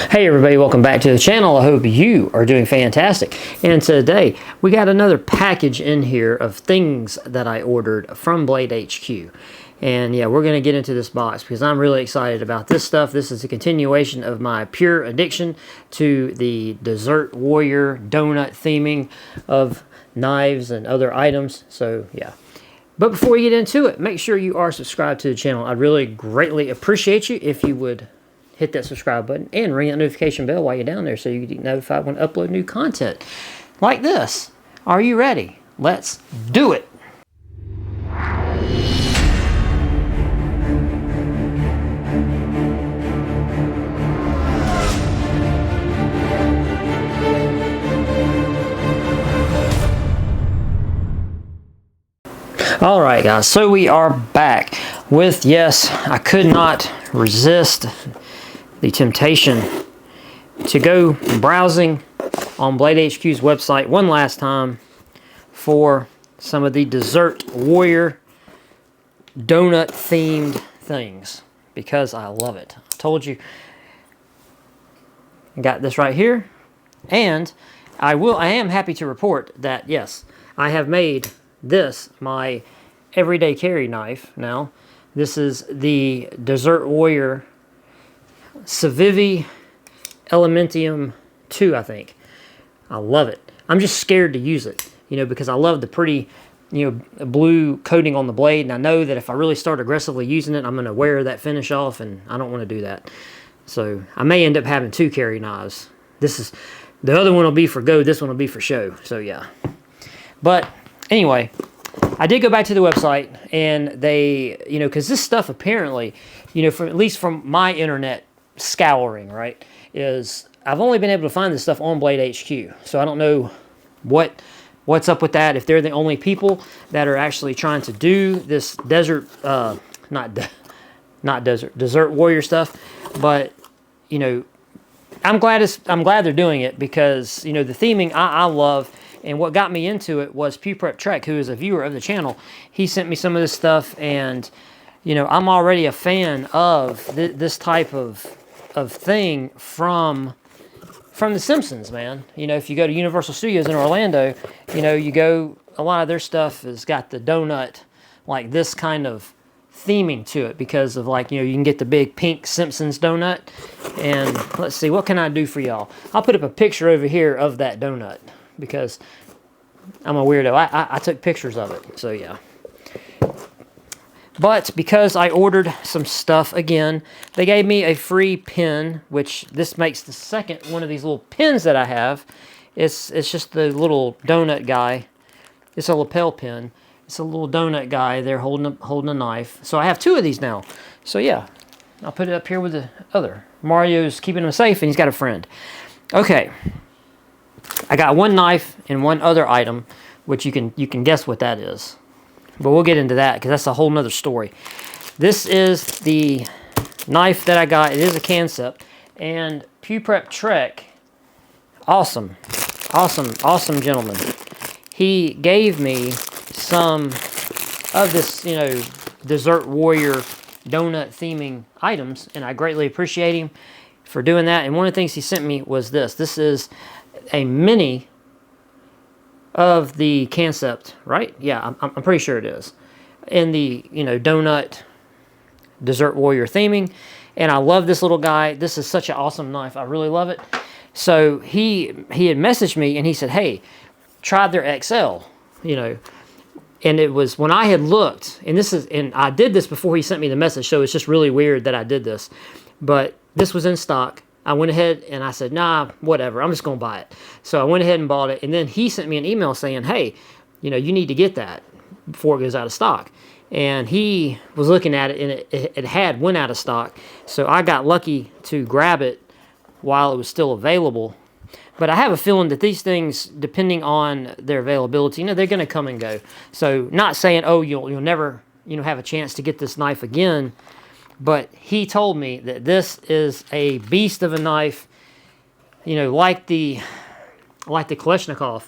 Hey everybody, welcome back to the channel. I hope you are doing fantastic. And today we got another package in here of things that I ordered from Blade HQ. And yeah, we're going to get into this box because I'm really excited about this stuff. This is a continuation of my pure addiction to the Desert Warrior donut theming of knives and other items. So yeah. But before we get into it, make sure you are subscribed to the channel. I'd really greatly appreciate you if you would hit that subscribe button and ring that notification bell while you're down there so you get notified when I upload new content like this. Are you ready? Let's do it. All right, guys, so we are back with, yes, I could not resist the temptation to go browsing on Blade HQ's website one last time for some of the Desert Warrior donut themed things because I love it. I told you I got this right here, and I am happy to report that yes, I have made this my everyday carry knife now. This is the Desert Warrior Civivi Elementium 2, I think. I love it. I'm just scared to use it, because I love the pretty, blue coating on the blade, and I know that if I really start aggressively using it, I'm going to wear that finish off, and I don't want to do that. So I may end up having two carry knives. The other one will be for go, this one will be for show. So yeah. But anyway, I did go back to the website, and they, because this stuff apparently, at least from my internet scouring, right, is I've only been able to find this stuff on Blade HQ. So I don't know what's up with that, if they're the only people that are actually trying to do this desert, Desert Warrior stuff. But, I'm glad they're doing it because, the theming I love. And what got me into it was Pew Prep Trek, who is a viewer of the channel. He sent me some of this stuff, and I'm already a fan of this type of thing from The Simpsons, man. If you go to Universal Studios in Orlando, a lot of their stuff has got the donut, like this kind of theming to it because of you can get the big pink Simpsons donut. And let's see, what can I do for y'all? I'll put up a picture over here of that donut, because I'm a weirdo. I took pictures of it, so yeah. But because I ordered some stuff again, they gave me a free pin, which this makes the second one of these little pins that I have. It's just the little donut guy. It's a lapel pin. It's a little donut guy there holding a knife. So I have two of these now. So yeah, I'll put it up here with the other. Mario's keeping him safe, and he's got a friend. Okay. I got one knife and one other item, which you can guess what that is. But we'll get into that because that's a whole nother story. This is the knife that I got. It is a concept. And Pew Prep Trek, awesome gentleman. He gave me some of this, Desert Warrior donut theming items, and I greatly appreciate him for doing that. And one of the things he sent me was this. This is a mini of the concept, right? Yeah, I'm pretty sure it is. In the, donut Desert Warrior theming. And I love this little guy. This is such an awesome knife. I really love it. So he had messaged me, and he said, hey, try their XL, And it was when I had looked, and I did this before he sent me the message, so it's just really weird that I did this. But this was in stock. I went ahead and I said, nah, whatever, I'm just going to buy it. So I went ahead and bought it, and then he sent me an email saying, hey, you need to get that before it goes out of stock. And he was looking at it, and it had went out of stock. So I got lucky to grab it while it was still available. But I have a feeling that these things, depending on their availability, they're going to come and go. So not saying, oh, you'll never, have a chance to get this knife again. But he told me that this is a beast of a knife, like the Kalashnikov.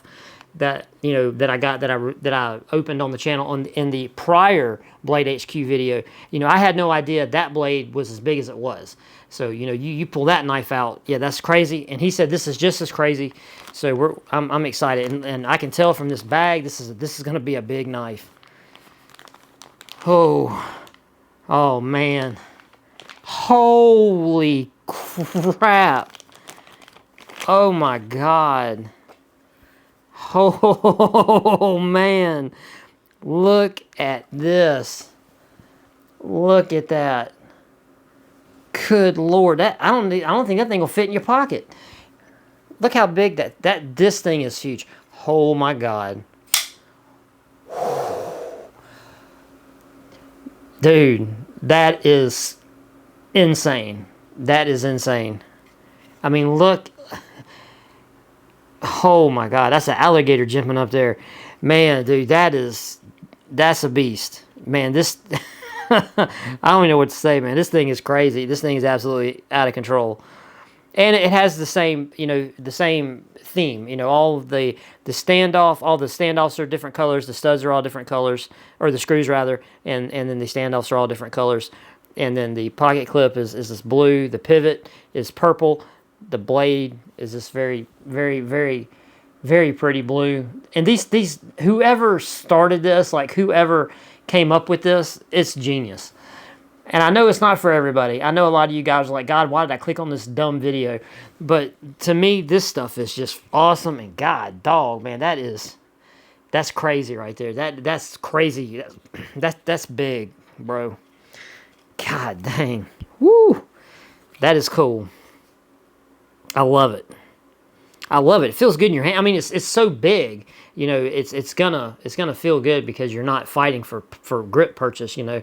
that, you know, that I got, that I opened on the channel in the prior Blade HQ video. You know, I had no idea that blade was as big as it was. So, you know, you pull that knife out, yeah, that's crazy. And he said this is just as crazy. So I'm excited, and I can tell from this bag this is going to be a big knife. Oh man, holy crap! Oh my God! Oh man, look at this! Look at that! Good Lord, I don't think that thing will fit in your pocket. Look how big this thing is huge. Oh my God. Dude, that is insane. That is insane. I mean, look. Oh my God, that's an alligator jumping up there. Man, dude, that's a beast. Man, this I don't even know what to say, man. This thing is crazy. This thing is absolutely out of control. And it has the same, you know, the same theme. You know, all the standoffs are different colors. The studs are all different colors, or the screws rather, and then the standoffs are all different colors. And then the pocket clip is this blue. The pivot is purple. The blade is this very, very, very, very pretty blue. And these whoever started this, like whoever came up with this, it's genius. And I know it's not for everybody. I know a lot of you guys are like, God, why did I click on this dumb video? But to me, this stuff is just awesome. And God, dog, man, that's crazy right there. That's crazy. That's big, bro. God dang. Woo. That is cool. I love it. I love it. It feels good in your hand. I mean, it's so big. You know, it's gonna feel good because you're not fighting for grip purchase. You know,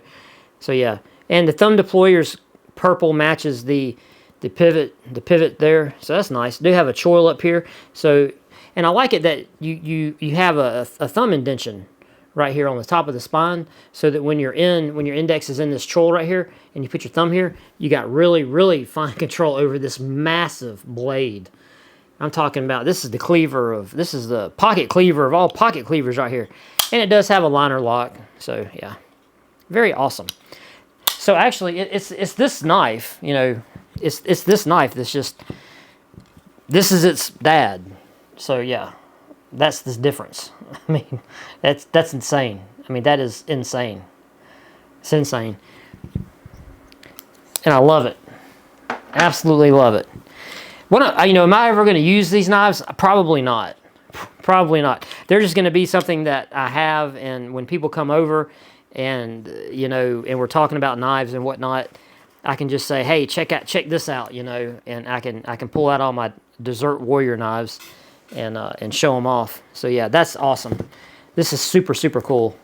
so yeah. And the thumb deployer's purple matches the pivot there, so that's nice. Do have a choil up here, so, and I like it that you have a thumb indentation right here on the top of the spine, so that when your index is in this choil right here, and you put your thumb here, you got really, really fine control over this massive blade. I'm talking about, this is the pocket cleaver of all pocket cleavers right here, and it does have a liner lock, so yeah, very awesome. So actually, it's this knife, you know, it's this knife that's just, this is its dad. So yeah, that's the difference. I mean, that's insane. I mean, that is insane. It's insane. And I love it. Absolutely love it. You know, am I ever going to use these knives? Probably not. Probably not. They're just going to be something that I have, and when people come over, and you know, and we're talking about knives and whatnot, I can just say, hey, check this out, you know, and I can pull out all my Desert Warrior knives and show them off. So yeah, that's awesome. This is super, super cool.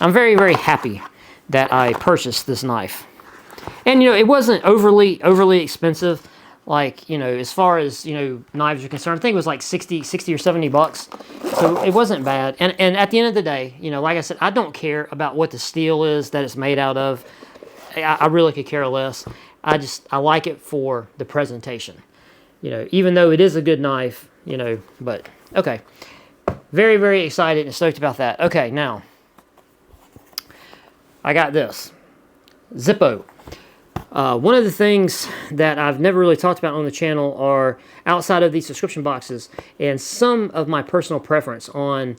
I'm very, very happy that I purchased this knife. And you know, it wasn't overly expensive. Like, you know, as far as, you know, knives are concerned, I think it was like 60 or 70 bucks. So it wasn't bad. And at the end of the day, you know, like I said, I don't care about what the steel is that it's made out of. I really could care less. I like it for the presentation. You know, even though it is a good knife, you know, but okay. Very, very excited and stoked about that. Okay, now I got this. Zippo. One of the things that I've never really talked about on the channel are, outside of these subscription boxes, and some of my personal preference on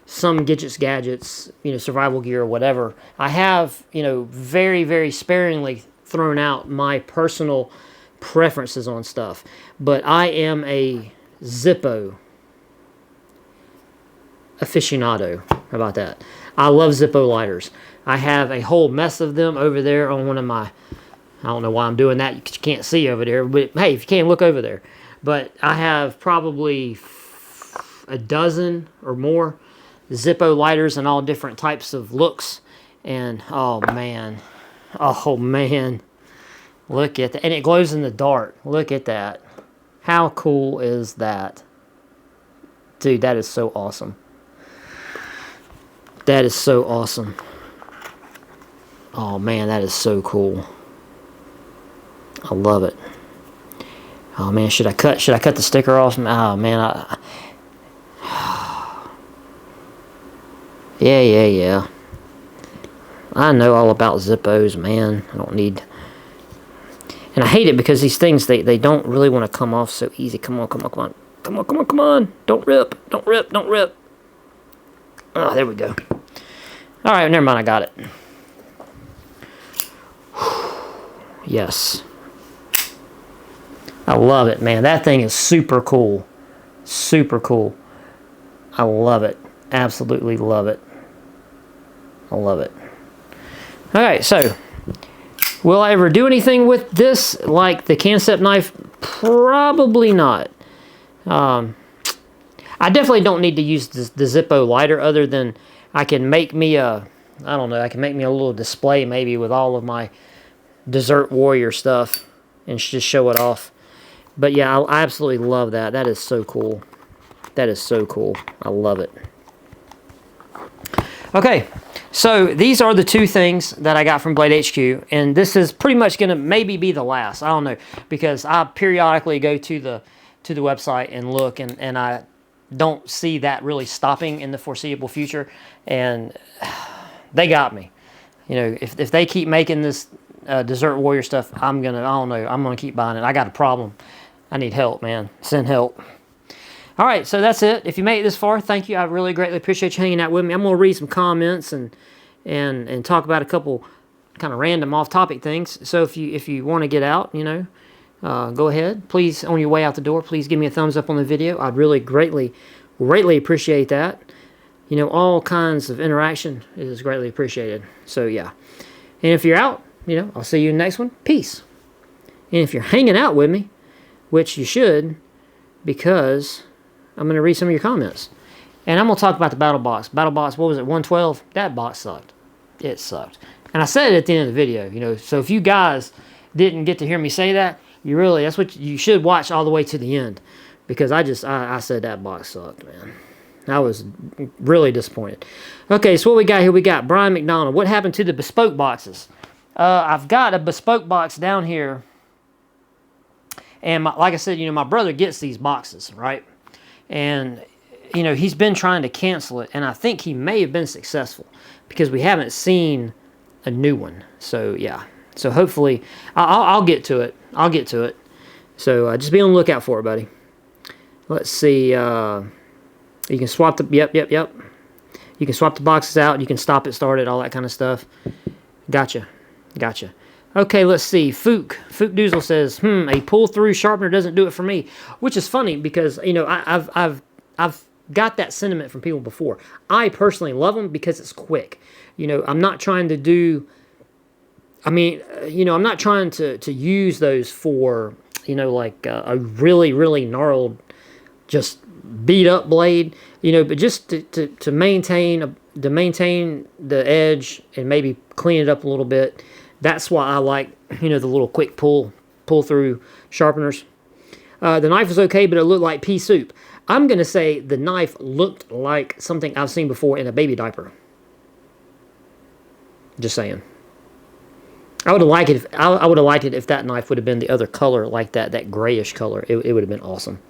some gadgets, you know, survival gear or whatever. I have, you know, very, very sparingly thrown out my personal preferences on stuff. But I am a Zippo aficionado. How about that? I love Zippo lighters. I have a whole mess of them over there on one of my, I don't know why I'm doing that. You can't see over there, but hey, if you can, look over there. But I have probably a dozen or more Zippo lighters in all different types of looks. And oh man, look at that. And it glows in the dark. Look at that. How cool is that? Dude, that is so awesome. That is so awesome. Oh man, that is so cool. I love it. Oh man, should I cut the sticker off? Oh man, Yeah. I know all about Zippos, man. I don't need... And I hate it because these things, they don't really want to come off so easy. Come on. Don't rip. Oh, there we go. All right, never mind. I got it. Yes. I love it, man. That thing is super cool. I love it. Absolutely love it. I love it. All right, so will I ever do anything with this like the Kansept knife? Probably not. I definitely don't need to use the Zippo lighter, other than I can make me a, I don't know, I can make me a little display maybe with all of my Desert Warrior stuff and just show it off. But yeah, I absolutely love that. That is so cool. That is so cool. I love it. Okay, so these are the two things that I got from Blade HQ, and this is pretty much going to maybe be the last. I don't know, because I periodically go to the website and look, and I don't see that really stopping in the foreseeable future, and they got me. You know, if they keep making this Desert Warrior stuff, I'm gonna keep buying it. I got a problem. I need help, man. Send help. All right, so that's it. If you made it this far, thank you. I really greatly appreciate you hanging out with me. I'm gonna read some comments and talk about a couple kind of random off-topic things. So if you want to get out, you know, go ahead. Please, on your way out the door, please give me a thumbs up on the video. I'd really greatly appreciate that. You know, all kinds of interaction is greatly appreciated. So yeah. And if you're out, you know, I'll see you in the next one. Peace. And if you're hanging out with me, which you should, because I'm going to read some of your comments. And I'm going to talk about the Battle Box. Battle Box, what was it, 112? That box sucked. It sucked. And I said it at the end of the video, you know, so if you guys didn't get to hear me say that, that's what you should watch all the way to the end. Because I said that box sucked, man. I was really disappointed. Okay, so what we got here? We got Brian McDonald. What happened to the bespoke boxes? I've got a bespoke box down here. And like I said, you know, my brother gets these boxes, right? And, you know, he's been trying to cancel it. And I think he may have been successful because we haven't seen a new one. So, yeah. So, hopefully, I'll get to it. I'll get to it. So, just be on the lookout for it, buddy. Let's see. You can swap the... Yep. You can swap the boxes out. You can stop it, start it, all that kind of stuff. Gotcha. Okay, let's see. Fook Doozle says, a pull-through sharpener doesn't do it for me. Which is funny because, you know, I've got that sentiment from people before. I personally love them because it's quick. You know, I'm not trying to do... I mean, you know, I'm not trying to use those for, you know, like a really, really gnarled, just beat-up blade. You know, but just to maintain the edge and maybe clean it up a little bit. That's why I like, you know, the little quick pull-through sharpeners. The knife was okay, but it looked like pea soup. I'm going to say the knife looked like something I've seen before in a baby diaper. Just saying. I would have liked it if that knife would have been the other color, like that grayish color. It would have been awesome.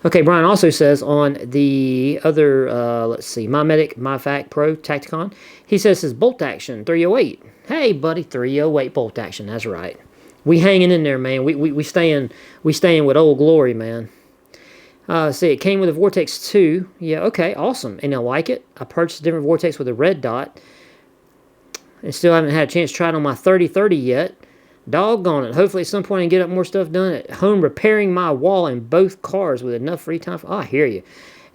Okay, Brian also says on the other, let's see, MyFac Pro Tacticon, he says his bolt action 308. Hey, buddy, 308 bolt action. That's right. We hanging in there, man. We staying with Old Glory, man. See, it came with a Vortex 2. Yeah, okay, awesome. And I like it. I purchased a different Vortex with a red dot. And still haven't had a chance to try it on my 3030 yet. Doggone it. Hopefully at some point I can get up more stuff done at home, repairing my wall in both cars with enough free time. I hear you.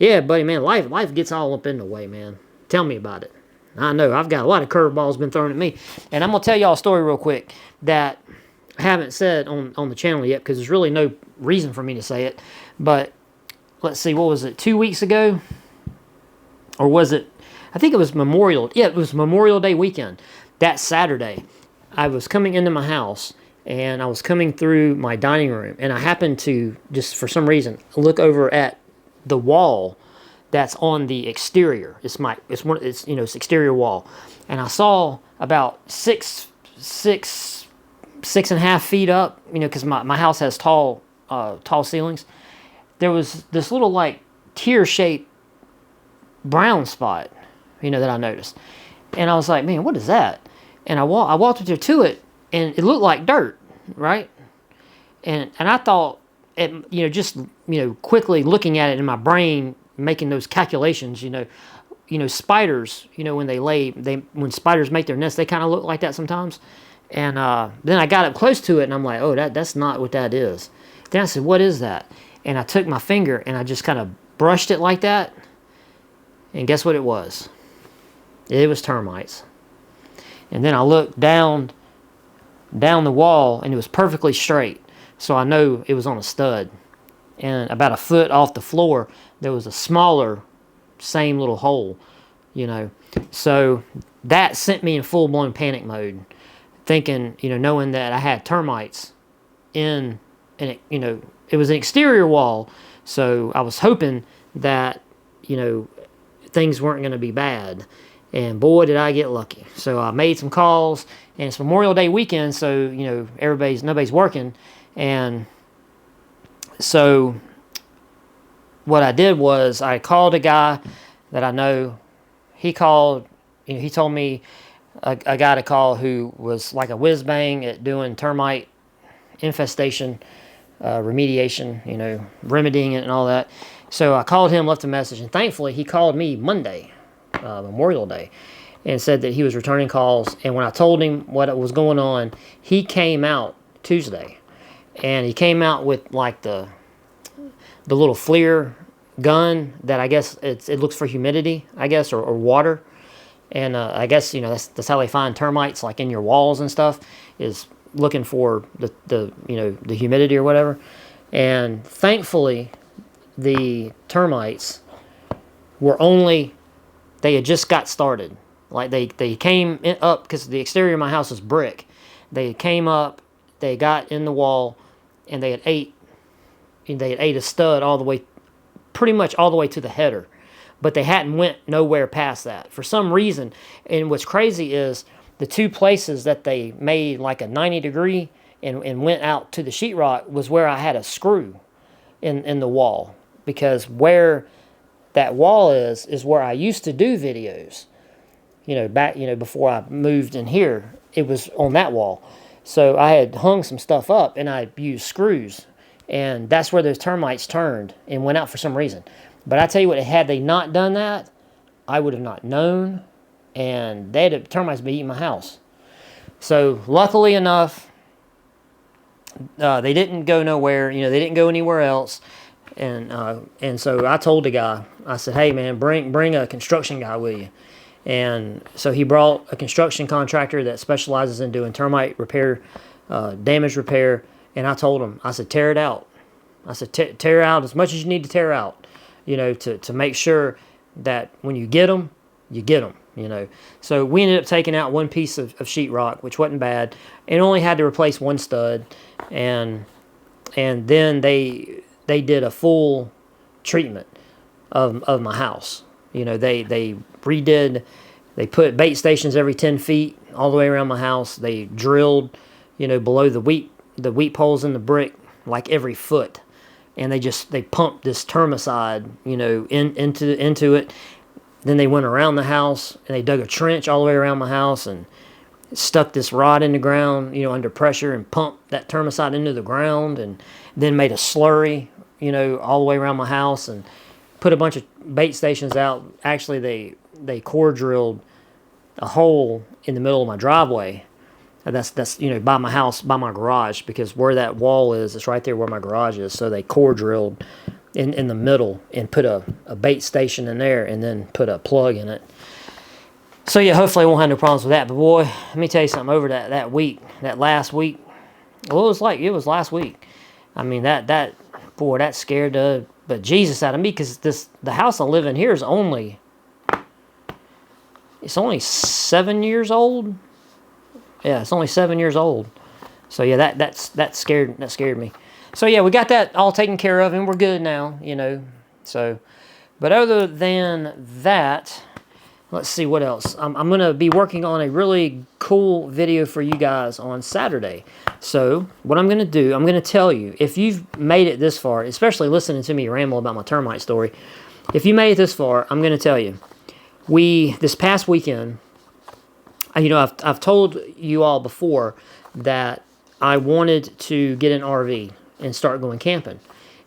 Yeah, buddy, man, life gets all up in the way, man. Tell me about it. I know, I've got a lot of curveballs been thrown at me. And I'm going to tell y'all a story real quick that I haven't said on the channel yet because there's really no reason for me to say it. But let's see, what was it, 2 weeks ago? Or was it, I think it was it was Memorial Day weekend. That Saturday, I was coming into my house, and I was coming through my dining room, and I happened to, just for some reason, look over at the wall that's on the exterior. It's exterior wall. And I saw about six and a half feet up, you know, because my house has tall ceilings. There was this little, like, tear-shaped brown spot that I noticed. And I was like, man, what is that? And I walked up there to it, and it looked like dirt, right? And I thought, just quickly looking at it in my brain, making those calculations, spiders, when spiders make their nest, they kind of look like that sometimes. And then I got up close to it, and I'm like, oh, that's not what that is. Then I said, what is that? And I took my finger, and I just kind of brushed it like that. And guess what it was? It was termites. And then I looked down the wall, and it was perfectly straight. So I know it was on a stud. And about a foot off the floor, there was a smaller, same little hole, So that sent me in full-blown panic mode, thinking, knowing that I had termites in, and it was an exterior wall. So I was hoping that, things weren't going to be bad. And boy, did I get lucky. So I made some calls, and it's Memorial Day weekend, so, nobody's working. And so what I did was I called a guy that I know. He called, he told me a guy to call who was like a whiz-bang at doing termite infestation, remediation, remedying it and all that. So I called him, left a message, and thankfully he called me Monday, Memorial Day, and said that he was returning calls. And when I told him what was going on, he came out Tuesday. And he came out with like the little FLIR gun that I guess it looks for humidity, I guess, or water. And I guess that's how they find termites, like in your walls and stuff, is looking for the humidity or whatever. And thankfully, the termites they had just got started. Like they came up because the exterior of my house is brick. They came up, they got in the wall, and they had ate a stud pretty much all the way to the header. But they hadn't went nowhere past that for some reason. And what's crazy is the two places that they made like a 90-degree and went out to the sheetrock was where I had a screw in the wall. Because where that wall is where I used to do videos. Back, before I moved in here, it was on that wall. So I had hung some stuff up, and I used screws. And that's where those termites turned and went out for some reason. But I tell you what, had they not done that, I would have not known. And termites be eating my house. So luckily enough, they didn't go nowhere. They didn't go anywhere else. And so I told the guy, I said, hey man, bring a construction guy with you. And so he brought a construction contractor that specializes in doing termite repair, damage repair. And I told him, I said, tear it out. I said, tear out as much as you need to tear out, to make sure that when you get them, you get them, So we ended up taking out one piece of sheetrock, which wasn't bad, and only had to replace one stud. And then they did a full treatment of my house. They redid, they put bait stations every 10 feet all the way around my house. They drilled, below the wheat poles in the brick, like every foot. And they pumped this termicide, into it. Then they went around the house, and they dug a trench all the way around my house and stuck this rod in the ground, under pressure, and pumped that termicide into the ground, and then made a slurry, all the way around my house, and put a bunch of bait stations out. Actually, they core drilled a hole in the middle of my driveway. And that's by my house, by my garage, because where that wall is, it's right there where my garage is. So they core drilled in the middle and put a bait station in there, and then put a plug in it. So yeah, hopefully I won't have no problems with that. But boy, let me tell you something. Over that last week, well, it was last week. I mean, that scared the bejesus out of me, because the house I live in here is only 7 years old. Yeah, it's only 7 years old. So yeah, that scared me. So yeah, we got that all taken care of, and we're good now, So, but other than that, let's see what else. I'm going to be working on a really cool video for you guys on Saturday. So what I'm going to do, I'm going to tell you, if you've made it this far, especially listening to me ramble about my termite story, if you made it this far, I'm going to tell you, this past weekend, I've told you all before that I wanted to get an RV and start going camping.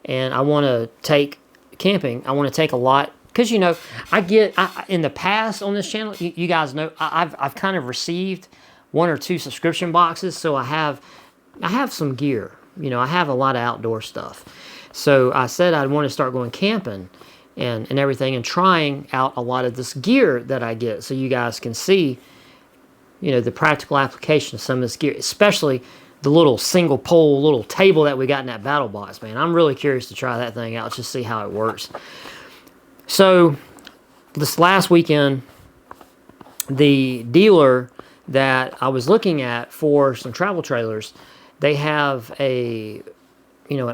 And I want to take camping. I want to take a lot, because in the past on this channel, you guys know, I've kind of received 1 or 2 subscription boxes, so I have some gear. I have a lot of outdoor stuff. So I said I'd want to start going camping and everything, and trying out a lot of this gear that I get, so you guys can see, the practical application of some of this gear, especially the little single pole little table that we got in that battle box, man. I'm really curious to try that thing out, just see how it works. So this last weekend, the dealer that I was looking at for some travel trailers, they have an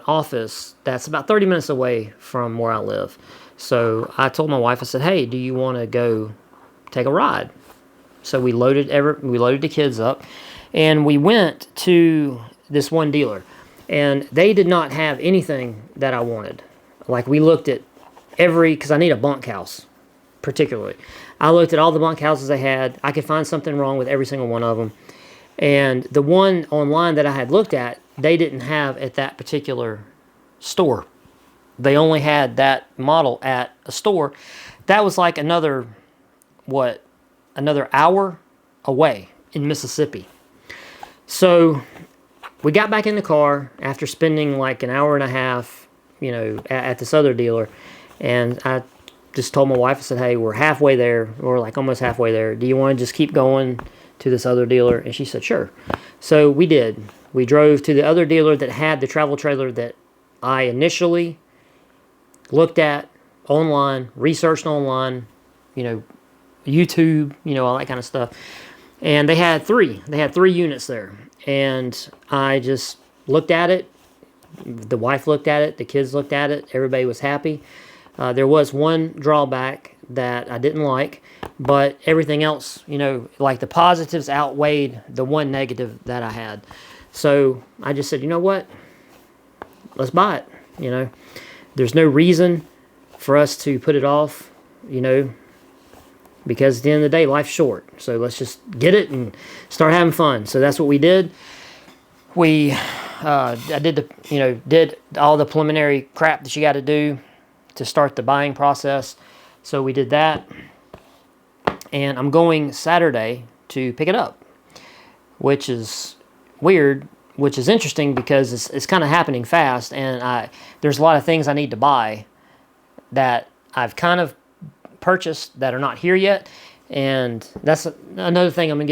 office that's about 30 minutes away from where I live. So I told my wife, I said, hey, do you want to go take a ride? So we loaded the kids up, and we went to this one dealer, and they did not have anything that I wanted. Like, we looked at because I need a bunkhouse, particularly. I looked at all the bunkhouses they had. I could find something wrong with every single one of them. And the one online that I had looked at, they didn't have at that particular store. They only had that model at a store. That was like another hour away in Mississippi. So we got back in the car after spending like an hour and a half, at this other dealer. And I just told my wife, I said, hey, we're halfway there. We're like almost halfway there. Do you want to just keep going to this other dealer? And she said, sure. So we did. We drove to the other dealer that had the travel trailer that I initially looked at online, researched online, YouTube, all that kind of stuff. And they had 3. They had 3 units there. And I just looked at it. The wife looked at it. The kids looked at it. Everybody was happy. There was one drawback that I didn't like, but everything else, like the positives outweighed the one negative that I had. So I just said, you know what? Let's buy it. There's no reason for us to put it off, because at the end of the day, life's short. So let's just get it and start having fun. So that's what we did. I did all the preliminary crap that you got to do to start the buying process. So we did that, and I'm going Saturday to pick it up, which is weird, which is interesting because it's kind of happening fast, and there's a lot of things I need to buy that I've kind of purchased that are not here yet, and that's another thing I'm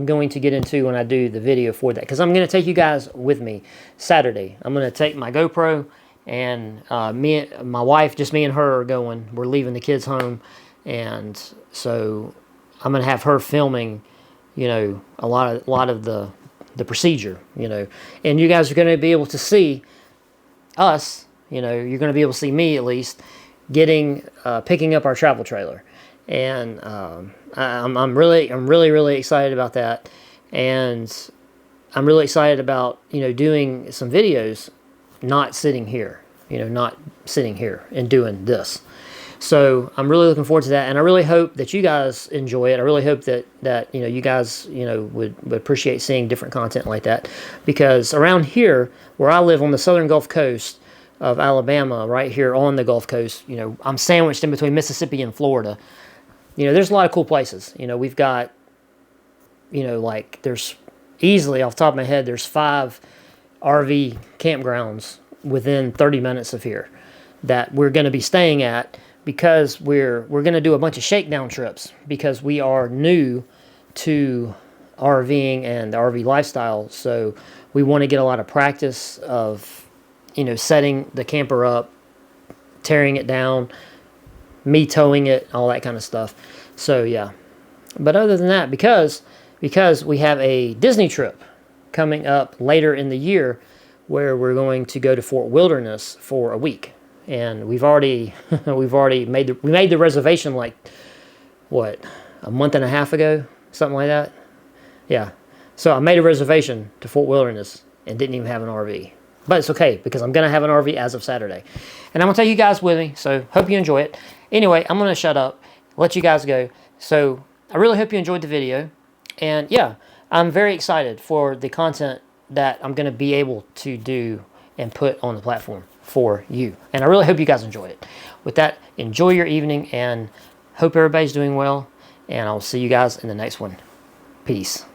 going to get into when I do the video for that, because I'm going to take you guys with me Saturday. I'm going to take my GoPro, and my wife, just me and her are going. We're leaving the kids home, and so I'm going to have her filming, a lot of the procedure, and you guys are going to be able to see us, you're going to be able to see me at least picking up our travel trailer, and I'm really excited about that, and I'm really excited about doing some videos, not sitting here and doing this. So I'm really looking forward to that, and I really hope that you guys enjoy it. I really hope that you guys would appreciate seeing different content like that, because around here where I live on the southern Gulf Coast of Alabama, right here on the Gulf Coast, I'm sandwiched in between Mississippi and Florida. There's a lot of cool places. We've got, like there's easily off the top of my head, there's 5 RV campgrounds within 30 minutes of here that we're going to be staying at, because we're going to do a bunch of shakedown trips, because we are new to RVing and the RV lifestyle. So we want to get a lot of practice of, setting the camper up, tearing it down, me towing it, all that kind of stuff. So yeah. But other than that, because we have a Disney trip coming up later in the year where we're going to go to Fort Wilderness for a week. And we've already made the reservation like, a month and a half ago, something like that. Yeah. So I made a reservation to Fort Wilderness and didn't even have an RV. But it's okay, because I'm going to have an RV as of Saturday. And I'm going to take you guys with me, so hope you enjoy it. Anyway, I'm going to shut up. let you guys go. So I really hope you enjoyed the video. And yeah, I'm very excited for the content that I'm going to be able to do and put on the platform for you. And I really hope you guys enjoy it. With that, enjoy your evening and hope everybody's doing well. And I'll see you guys in the next one. Peace.